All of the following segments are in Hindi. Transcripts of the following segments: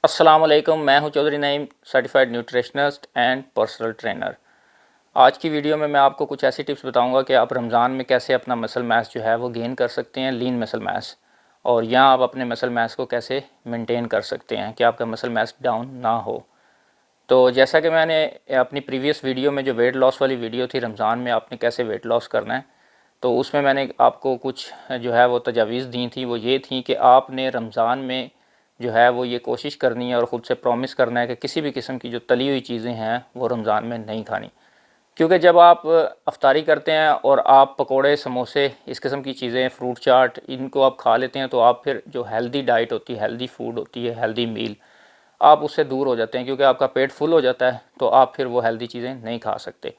अस्सलामुअलैकुम, मैं हूं Chaudhary Naeem, certified nutritionist and personal trainer. आज की वीडियो में मैं आपको कुछ ऐसी टिप्स बताऊंगा कि आप रमज़ान में कैसे अपना मसल मास जो है वो गेन कर सकते हैं, लीन मसल मास, और यहाँ आप अपने मसल मास को कैसे मेंटेन कर सकते हैं कि आपका मसल मास डाउन ना हो। तो जैसा कि मैंने अपनी प्रीवियस वीडियो में जो वेट लॉस वाली वीडियो थी, रमज़ान में आपने कैसे वेट लॉस करना है, तो उसमें मैंने आपको कुछ जो है वो तजावीज़ दी थी। वो ये थी कि आपने रमज़ान में जो है वो ये कोशिश करनी है और ख़ुद से प्रॉमिस करना है कि किसी भी किस्म की जो तली हुई चीज़ें हैं वो रमज़ान में नहीं खानी। क्योंकि जब आप अफ्तारी करते हैं और आप पकोड़े, समोसे, इस किस्म की चीज़ें, फ्रूट चाट, इनको आप खा लेते हैं, तो आप फिर जो हेल्दी डाइट होती है, हेल्दी फूड होती है, हेल्दी मील, आप उससे दूर हो जाते हैं। क्योंकि आपका पेट फुल हो जाता है तो आप फिर वो हेल्दी चीज़ें नहीं खा सकते।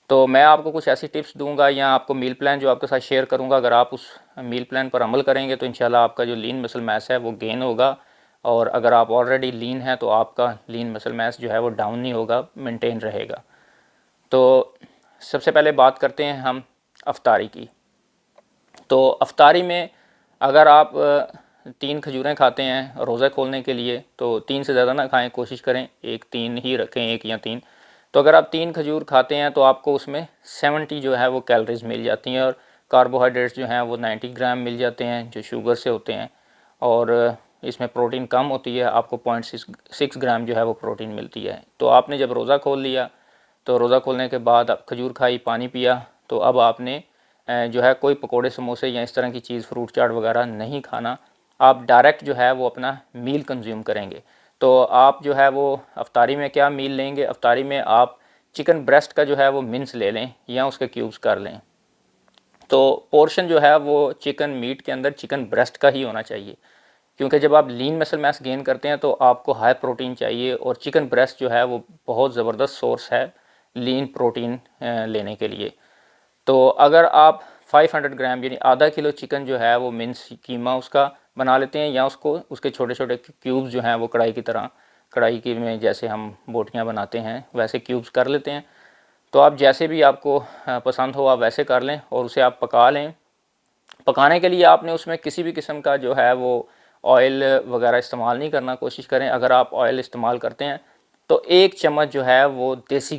तो मैं आपको कुछ ऐसी टिप्स दूंगा या आपको मील प्लान जो आपके साथ शेयर करूंगा, अगर आप उस मील प्लान पर अमल करेंगे तो इंशाल्लाह आपका जो लीन मसल मास है वो गेन होगा। और अगर आप ऑलरेडी लीन है तो आपका लीन मसल मास जो है वो डाउन नहीं होगा, मेंटेन रहेगा। तो सबसे पहले बात करते हैं हम अफ्तारी की। तो अफ्तारी में अगर आप 3 खजूरें खाते हैं रोज़ा खोलने के लिए, तो 3 से ज़्यादा ना खाएं, कोशिश करें 3 ही रखें, 1 या 3। तो अगर आप 3 खजूर खाते हैं तो आपको उसमें 70 जो है वो कैलोरीज मिल जाती हैं, और कार्बोहाइड्रेट्स जो हैं वो 90 ग्राम मिल जाते हैं जो शुगर से होते हैं। और इसमें प्रोटीन कम होती है, आपको 0.6 ग्राम जो है वो प्रोटीन मिलती है। तो आपने जब रोज़ा खोल लिया, तो रोज़ा खोलने के बाद आप खजूर खाई, पानी पिया, तो अब आपने जो है कोई पकोड़े, समोसे या इस तरह की चीज़, फ्रूट चाट वगैरह नहीं खाना। आप डायरेक्ट जो है वो अपना मील कंज्यूम करेंगे। तो आप जो है वो अफ्तारी में क्या मील लेंगे? अफ्तारी में आप चिकन ब्रेस्ट का जो है वो मिन्स ले लें या उसके क्यूब्स कर लें। तो पोर्शन जो है वो चिकन मीट के अंदर चिकन ब्रेस्ट का ही होना चाहिए। क्योंकि जब आप लीन मसल मास गेन करते हैं तो आपको हाई प्रोटीन चाहिए, और चिकन ब्रेस्ट जो है वो बहुत ज़बरदस्त सोर्स है लीन प्रोटीन लेने के लिए। तो अगर आप 500 ग्राम यानी आधा किलो चिकन जो है वो मिन्स कीमा उसका बना लेते हैं, या उसको उसके छोटे छोटे क्यूब्स जो हैं वो कढ़ाई की तरह, कढ़ाई की में जैसे हम बोटियां बनाते हैं वैसे क्यूब्स कर लेते हैं। तो आप जैसे भी आपको पसंद हो आप वैसे कर लें और उसे आप पका लें। पकाने के लिए आपने उसमें किसी भी किस्म का जो है वो ऑयल वगैरह इस्तेमाल नहीं करना, कोशिश करें। अगर आप ऑयल इस्तेमाल करते हैं तो 1 चम्मच जो है वो देसी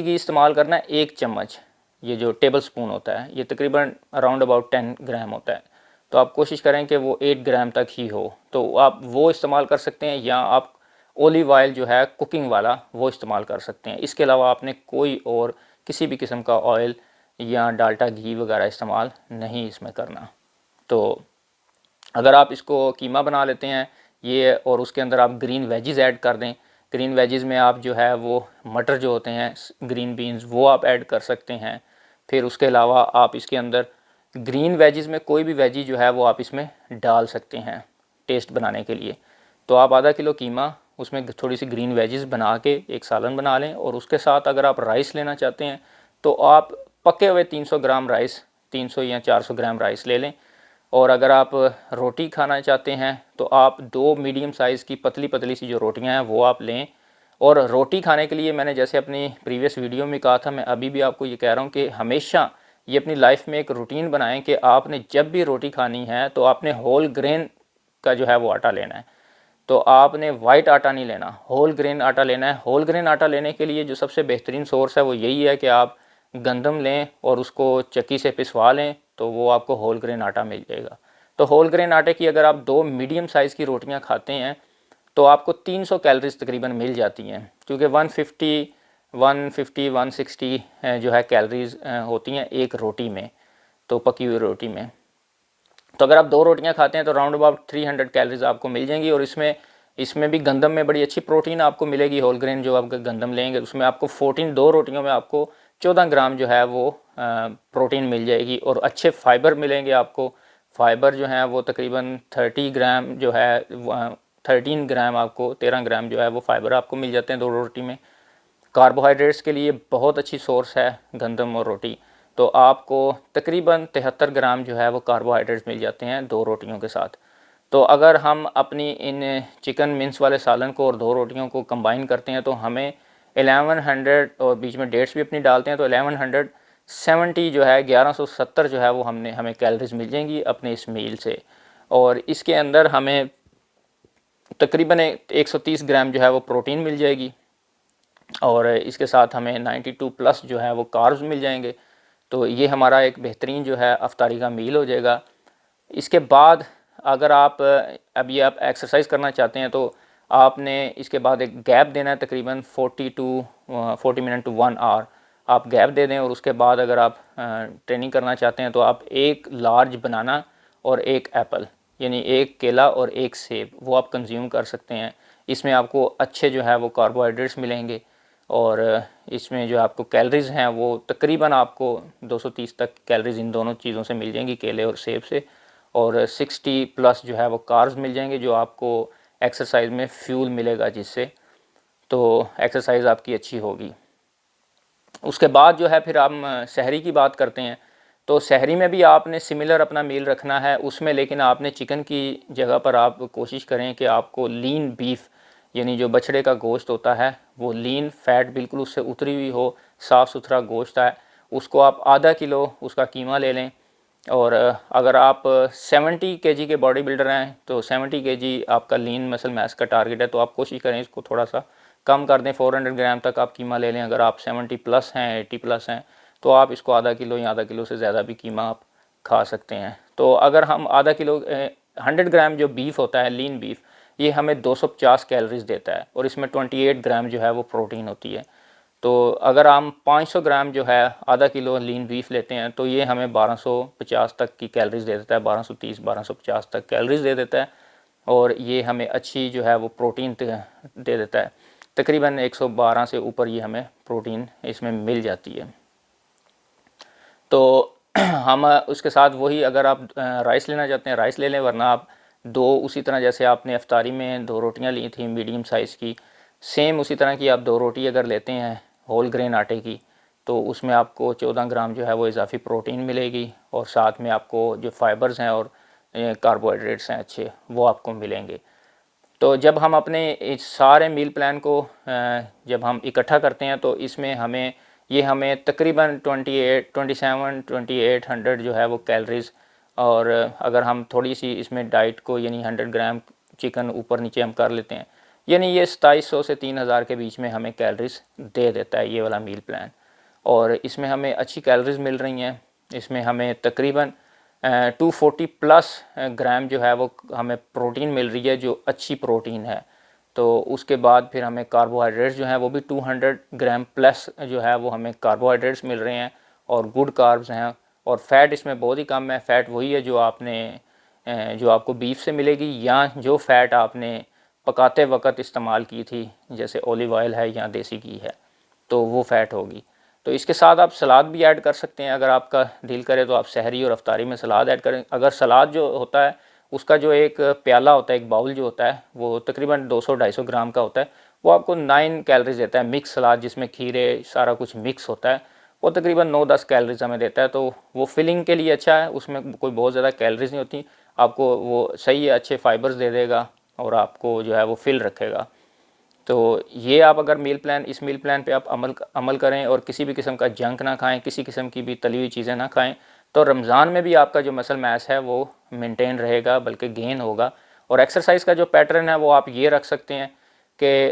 घी इस्तेमाल करना है, 1 चम्मच। ये जो टेबल स्पून होता है ये तकरीबन अराउंड अबाउट 10 ग्राम होता है। तो आप कोशिश करें कि वो 8 ग्राम तक ही हो, तो आप वो इस्तेमाल कर सकते हैं, या आप ओलिव ऑयल जो है कुकिंग वाला वो इस्तेमाल कर सकते हैं। इसके अलावा आपने कोई और किसी भी किस्म का ऑयल या डाल्डा घी वगैरह इस्तेमाल नहीं इसमें करना। तो अगर आप इसको कीमा बना लेते हैं ये, और उसके अंदर आप ग्रीन वेजिज़ ऐड कर दें, ग्रीन वेजिज़ में आप जो है वो मटर जो होते हैं, ग्रीन बीन्स, वो आप ऐड कर सकते हैं। फिर उसके अलावा आप इसके अंदर ग्रीन वेजिज़ में कोई भी वेजी जो है वो आप इसमें डाल सकते हैं टेस्ट बनाने के लिए। तो आप आधा किलो कीमा, उसमें थोड़ी सी ग्रीन वेजिज़ बना के एक सालन बना लें, और उसके साथ अगर आप राइस लेना चाहते हैं तो आप पके हुए 300 ग्राम राइस, 300 या 400 ग्राम राइस ले लें। और अगर आप रोटी खाना चाहते हैं तो आप 2 मीडियम साइज़ की पतली पतली सी जो रोटियां हैं वो आप लें। और रोटी खाने के लिए मैंने जैसे अपनी प्रीवियस वीडियो में कहा था, मैं अभी भी आपको ये कह रहा हूँ कि हमेशा ये अपनी लाइफ में एक रूटीन बनाएं कि आपने जब भी रोटी खानी है तो आपने होल ग्रेन का जो है वो आटा लेना है। तो आपने वाइट आटा नहीं लेना, होल ग्रेन आटा लेना है। होल ग्रेन आटा लेने के लिए जो सबसे बेहतरीन सोर्स है वो यही है कि आप गंदम लें और उसको चक्की से पिसवा लें, तो वो आपको होल ग्रेन आटा मिल जाएगा। तो होल ग्रेन आटे की अगर आप 2 मीडियम साइज़ की रोटियां खाते हैं तो आपको 300 कैलोरीज तकरीबन मिल जाती हैं। क्योंकि 150 160 जो है कैलोरीज होती हैं एक रोटी में, तो पकी हुई रोटी में। तो अगर आप 2 रोटियां खाते हैं तो राउंड अबाउट 300 कैलोरीज आपको मिल जाएंगी। और इसमें भी गंदम में बड़ी अच्छी प्रोटीन आपको मिलेगी। होल ग्रेन जो आप गंदम लेंगे उसमें आपको 2 रोटियों में आपको 14 ग्राम जो है वो प्रोटीन मिल जाएगी, और अच्छे फाइबर मिलेंगे आपको। फाइबर जो है वो तकरीबन 30 ग्राम जो है 13 ग्राम, आपको 13 ग्राम जो है वो फाइबर आपको मिल जाते हैं 2 रोटी में। कार्बोहाइड्रेट्स के लिए बहुत अच्छी सोर्स है गंदम और रोटी। तो आपको तकरीबन 73 ग्राम जो है वो कार्बोहाइड्रेट्स मिल जाते हैं 2 रोटियों के साथ। तो अगर हम अपनी इन चिकन मिन्स वाले सालन को और 2 रोटियों को कंबाइन करते हैं तो हमें 1100, और बीच में डेट्स भी अपनी डालते हैं तो 1170 जो है 1170 जो है वो हमें कैलोरीज मिल जाएंगी अपने इस मील से। और इसके अंदर हमें तकरीबन 130 ग्राम जो है वो प्रोटीन मिल जाएगी, और इसके साथ हमें 92 प्लस जो है वो कार्ब्स मिल जाएंगे। तो ये हमारा एक बेहतरीन जो है अफ्तारी का मील हो जाएगा। इसके बाद अगर आप अभी आप एक्सरसाइज करना चाहते हैं तो आपने इसके बाद एक गैप देना है, तकरीबन 40 मिनट टू 1 आवर आप गैप दे दें। और उसके बाद अगर आप ट्रेनिंग करना चाहते हैं तो आप एक लार्ज बनाना और एक एप्पल, यानी एक केला और एक सेब, वो आप कंज्यूम कर सकते हैं। इसमें आपको अच्छे जो है वो कार्बोहाइड्रेट्स मिलेंगे, और इसमें जो आपको कैलोरीज़ हैं वो तकरीबन आपको 230 तक कैलोरीज़ इन दोनों चीज़ों से मिल जाएंगी, केले और सेब से। और 60 प्लस जो है वो कार्ब्स मिल जाएंगे, जो आपको एक्सरसाइज में फ्यूल मिलेगा, जिससे तो एक्सरसाइज आपकी अच्छी होगी। उसके बाद जो है फिर हम सहरी की बात करते हैं। तो सहरी में भी आपने सिमिलर अपना मील रखना है उसमें, लेकिन आपने चिकन की जगह पर आप कोशिश करें कि आपको लीन बीफ, यानी जो बछड़े का गोश्त होता है वो लीन फैट बिल्कुल उससे उतरी हुई हो, साफ़ सुथरा गोश्त है, उसको आप आधा किलो उसका कीमा ले लें। और अगर आप 70 केजी के बॉडी बिल्डर हैं तो 70 केजी आपका लीन मसल मैस का टारगेट है, तो आप कोशिश करें इसको थोड़ा सा कम कर दें, 400 ग्राम तक आप कीमा ले लें। अगर आप 70 प्लस हैं, 80 प्लस हैं, तो आप इसको आधा किलो या आधा किलो से ज़्यादा भी कीमा आप खा सकते हैं। तो अगर हम आधा किलो 100 ग्राम जो बीफ होता है, लीन बीफ, ये हमें 250 कैलोरीज देता है, और इसमें 28 ग्राम जो है वो प्रोटीन होती है। तो अगर हम 500 ग्राम जो है आधा किलो लीन बीफ लेते हैं तो ये हमें 1250 तक की कैलोरीज दे देता है, 1230 1250 तक कैलोरीज दे देता है, और ये हमें अच्छी जो है वो प्रोटीन दे देता है। तकरीबन 112 से ऊपर ये हमें प्रोटीन इसमें मिल जाती है। तो हम उसके साथ वही, अगर आप राइस लेना चाहते हैं राइस ले लें, वरना आप दो, उसी तरह जैसे आपने इफ्तारी में 2 रोटियां ली थी मीडियम साइज़ की, सेम उसी तरह की आप 2 रोटी अगर लेते हैं होल ग्रेन आटे की, तो उसमें आपको 14 ग्राम जो है वो इजाफी प्रोटीन मिलेगी, और साथ में आपको जो फाइबर्स हैं और कार्बोहाइड्रेट्स हैं अच्छे, वो आपको मिलेंगे। तो जब हम अपने इस सारे मील प्लान को जब हम इकट्ठा करते हैं तो इसमें हमें तकरीबन 2800 जो है वो कैलोरीज़, और अगर हम थोड़ी सी इसमें डाइट को यानी 100 ग्राम चिकन ऊपर नीचे हम कर लेते हैं, यानी ये 2700 से 3000 के बीच में हमें कैलोरीज़ दे देता है ये वाला मील प्लान। और इसमें हमें अच्छी कैलोरीज़ मिल रही हैं। इसमें हमें तकरीबन 240 प्लस ग्राम जो है वो हमें प्रोटीन मिल रही है, जो अच्छी प्रोटीन है। तो उसके बाद फिर हमें कार्बोहाइड्रेट्स जो हैं वो भी 200 ग्राम प्लस जो है वो हमें कार्बोहाइड्रेट्स मिल रहे हैं, और गुड कार्ब्स हैं। और फैट इसमें बहुत ही कम है, फ़ैट वही है जो जो आपको बीफ से मिलेगी, या जो फ़ैट आपने पकाते वक्त इस्तेमाल की थी, जैसे ऑलिव ऑयल है या देसी घी है, तो वो फ़ैट होगी। तो इसके साथ आप सलाद भी ऐड कर सकते हैं, अगर आपका दिल करे तो आप सहरी और अफ्तारी में सलाद ऐड करें। अगर सलाद जो होता है उसका जो एक प्याला होता है, एक बाउल जो होता है, वो तकरीबन 200-250 ग्राम का होता है, वो आपको 9 कैलोरीज देता है। मिक्स सलाद जिसमें खीरे सारा कुछ मिक्स होता है, वो तकरीबन 9-10 कैलोरीज हमें देता है। तो वो फिलिंग के लिए अच्छा है, उसमें कोई बहुत ज़्यादा कैलोरीज नहीं होती, आपको वो सही है, अच्छे फाइबर्स दे देगा, और आपको जो है वो फिल रखेगा। तो ये आप अगर इस मील प्लान पे आप अमल करें, और किसी भी किस्म का जंक ना खाएं, किसी किस्म की भी तली हुई चीज़ें ना खाएं, तो रमज़ान में भी आपका जो मसल मास है वो मेंटेन रहेगा, बल्कि गेन होगा। और एक्सरसाइज का जो पैटर्न है वो आप ये रख सकते हैं कि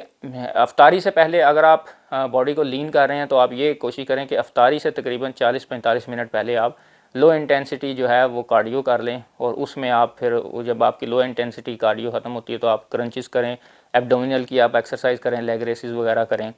अफ्तारी से पहले अगर आप बॉडी को लीन कर रहे हैं तो आप ये कोशिश करें कि अफ्तारी से तकरीबन 40-45 मिनट पहले आप लो इंटेंसिटी जो है वो कार्डियो कर लें, और उसमें आप फिर जब आपकी लो इंटेंसिटी कार्डियो ख़त्म होती है तो आप क्रंचेस करें, एब्डोमिनल की आप एक्सरसाइज करें, लेग रेसिस वगैरह करें।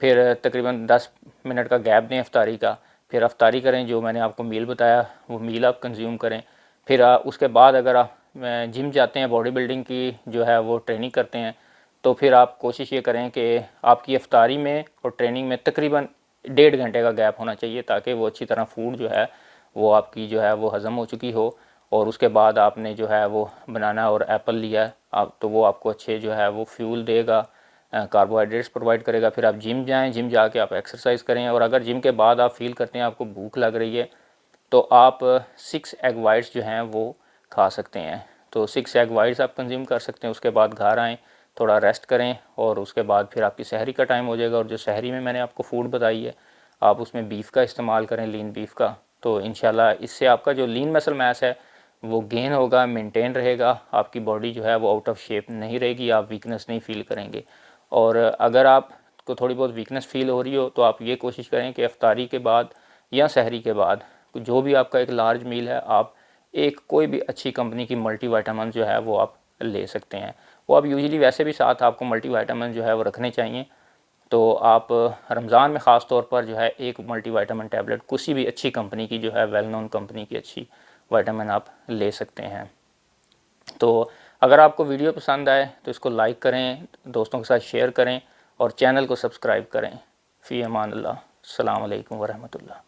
फिर तकरीबन 10 मिनट का गैप दें अफ्तारी का, फिर अफ्तारी करें, जो मैंने आपको मील बताया वो मील आप कंज्यूम करें। फिर उसके बाद अगर आप जिम जाते हैं, बॉडी बिल्डिंग की जो है वो ट्रेनिंग करते हैं, तो फिर आप कोशिश ये करें कि आपकी अफ्तारी में और ट्रेनिंग में तकरीबन 1.5 घंटे का गैप होना चाहिए, ताकि वो अच्छी तरह फूड जो है वो आपकी जो है वो हज़म हो चुकी हो। और उसके बाद आपने जो है वो बनाना और एप्पल लिया आप, तो वो आपको अच्छे जो है वो फ्यूल देगा, कार्बोहाइड्रेट्स प्रोवाइड करेगा। फिर आप जिम जाएं, जिम जाके आप एक्सरसाइज करें, और अगर जिम के बाद आप फील करते हैं आपको भूख लग रही है, तो आप 6 एग वाइट्स जो हैं वो खा सकते हैं। तो 6 एग वाइट्स आप कंज्यूम कर सकते हैं। उसके बाद घर आएँ, थोड़ा रेस्ट करें, और उसके बाद फिर आपकी सहरी का टाइम हो जाएगा। और जो सहरी में मैंने आपको फूड बताई है, आप उसमें बीफ का इस्तेमाल करें, लीन बीफ का, तो इंशाल्लाह इससे आपका जो लीन मसल मास है वो गेन होगा, मेंटेन रहेगा, आपकी बॉडी जो है वो आउट ऑफ शेप नहीं रहेगी, आप वीकनेस नहीं फील करेंगे। और अगर आपको थोड़ी बहुत वीकनेस फील हो रही हो तो आप ये कोशिश करें कि इफ्तारी के बाद या सहरी के बाद जो भी आपका एक लार्ज मील है, आप एक कोई भी अच्छी कंपनी की मल्टीविटामिन जो है वो आप ले सकते हैं। वो आप यूजुअली वैसे भी साथ आपको मल्टीविटामिन जो है वो रखने चाहिए। तो आप रमज़ान में ख़ास तौर पर जो है एक मल्टीविटामिन टैबलेट किसी भी अच्छी कंपनी की जो है वेल नोन कंपनी की अच्छी विटामिन आप ले सकते हैं। तो अगर आपको वीडियो पसंद आए तो इसको लाइक करें, दोस्तों के साथ शेयर करें और चैनल को सब्सक्राइब करें। फ़ी अमान अल्लाह, अस्सलाम वालेकुम वरहमतुल्लाह।